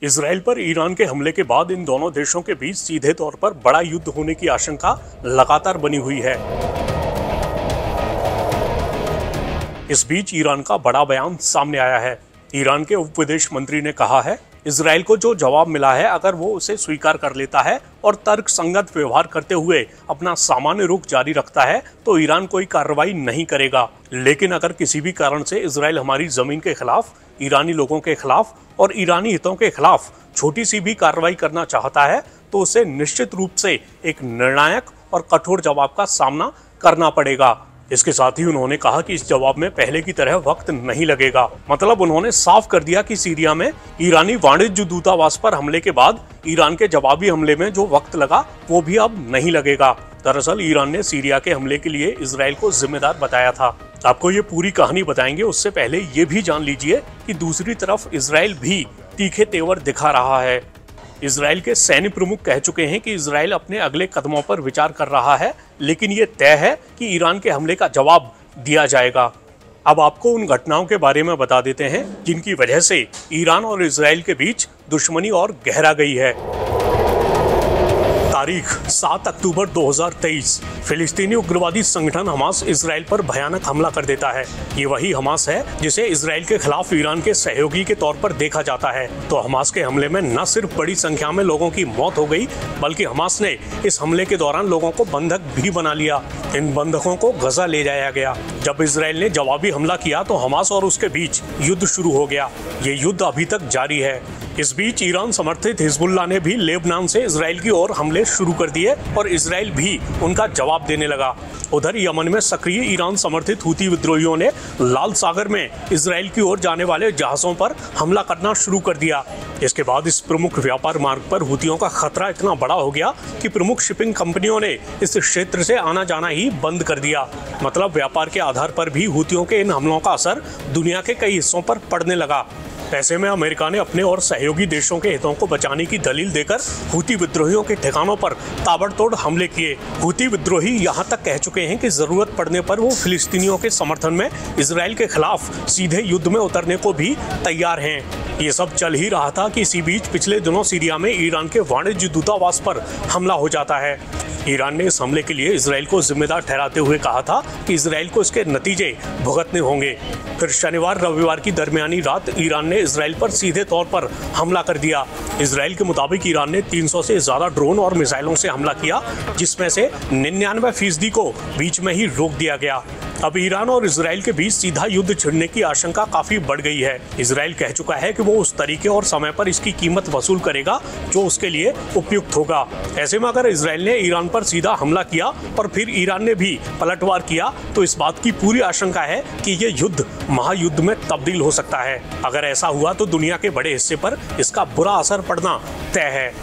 Israel पर Iran के हमले के बाद इन दोनों देशों के बीच सीधे तौर पर बड़ा युद्ध होने की आशंका लगातार बनी हुई है। इस बीच ईरान का बड़ा बयान सामने आया है। ईरान के उप विदेश मंत्री ने कहा है, इजराइल को जो जवाब मिला है अगर वो उसे स्वीकार कर लेता है और तर्क संगत व्यवहार करते हुए अपना सामान्य रुख जारी रखता है तो ईरान कोई कार्रवाई नहीं करेगा। लेकिन अगर किसी भी कारण से इजराइल हमारी जमीन के खिलाफ, ईरानी लोगों के खिलाफ और ईरानी हितों के खिलाफ छोटी सी भी कार्रवाई करना चाहता है तो उसे निश्चित रूप से एक निर्णायक और कठोर जवाब का सामना करना पड़ेगा। इसके साथ ही उन्होंने कहा कि इस जवाब में पहले की तरह वक्त नहीं लगेगा। मतलब उन्होंने साफ कर दिया कि सीरिया में ईरानी वाणिज्य दूतावास पर हमले के बाद ईरान के जवाबी हमले में जो वक्त लगा वो भी अब नहीं लगेगा। दरअसल ईरान ने सीरिया के हमले के लिए इजराइल को जिम्मेदार बताया था। आपको ये पूरी कहानी बताएंगे, उससे पहले ये भी जान लीजिए कि दूसरी तरफ इजराइल भी तीखे तेवर दिखा रहा है। इजराइल के सैन्य प्रमुख कह चुके हैं कि इजराइल अपने अगले कदमों पर विचार कर रहा है, लेकिन ये तय है कि ईरान के हमले का जवाब दिया जाएगा। अब आपको उन घटनाओं के बारे में बता देते हैं जिनकी वजह से ईरान और इजराइल के बीच दुश्मनी और गहरा गई है। तारीख 7 अक्टूबर 2023 फिलिस्तीनी उग्रवादी संगठन हमास इजराइल पर भयानक हमला कर देता है। ये वही हमास है जिसे इजराइल के खिलाफ ईरान के सहयोगी के तौर पर देखा जाता है। तो हमास के हमले में न सिर्फ बड़ी संख्या में लोगों की मौत हो गई, बल्कि हमास ने इस हमले के दौरान लोगों को बंधक भी बना लिया। इन बंधकों को गजा ले जाया गया। जब इजराइल ने जवाबी हमला किया तो हमास और उसके बीच युद्ध शुरू हो गया। ये युद्ध अभी तक जारी है। इस बीच ईरान समर्थित हिजबुल्लाह ने भी लेबनान से इजराइल की ओर हमले शुरू कर दिए और इजराइल भी उनका जवाब देने लगा। उधर यमन में सक्रिय ईरान समर्थित हूती विद्रोहियों ने लाल सागर में इजराइल की ओर जाने वाले जहाजों पर हमला करना शुरू कर दिया। इसके बाद इस प्रमुख व्यापार मार्ग पर हूतियों का खतरा इतना बड़ा हो गया कि प्रमुख शिपिंग कंपनियों ने इस क्षेत्र से आना जाना ही बंद कर दिया। मतलब व्यापार के आधार पर भी हूतियों के इन हमलों का असर दुनिया के कई हिस्सों पर पड़ने लगा। ऐसे में अमेरिका ने अपने और सहयोगी देशों के हितों को बचाने की दलील देकर हूती विद्रोहियों के ठिकानों पर ताबड़तोड़ हमले किए। हूती विद्रोही यहाँ तक कह चुके हैं कि जरूरत पड़ने पर वो फिलिस्तीनियों के समर्थन में इजराइल के खिलाफ सीधे युद्ध में उतरने को भी तैयार हैं। ये सब चल ही रहा था कि इसी बीच पिछले दिनों सीरिया में ईरान के वाणिज्य दूतावास पर हमला हो जाता है। ईरान ने इस हमले के लिए इजराइल को जिम्मेदार ठहराते हुए कहा था कि इजराइल को इसके नतीजे भुगतने होंगे। फिर शनिवार रविवार की दरमियानी रात ईरान ने इजराइल पर सीधे तौर पर हमला कर दिया। इजराइल के मुताबिक ईरान ने 300 से ज्यादा ड्रोन और मिसाइलों से हमला किया, जिसमें से 99% को बीच में ही रोक दिया गया। अब ईरान और इजराइल के बीच सीधा युद्ध छिड़ने की आशंका काफी बढ़ गई है। इजराइल कह चुका है कि वो उस तरीके और समय पर इसकी कीमत वसूल करेगा जो उसके लिए उपयुक्त होगा। ऐसे में अगर इजराइल ने ईरान पर सीधा हमला किया और फिर ईरान ने भी पलटवार किया तो इस बात की पूरी आशंका है कि ये युद्ध महायुद्ध में तब्दील हो सकता है। अगर ऐसा हुआ तो दुनिया के बड़े हिस्से पर इसका बुरा असर पड़ना तय है।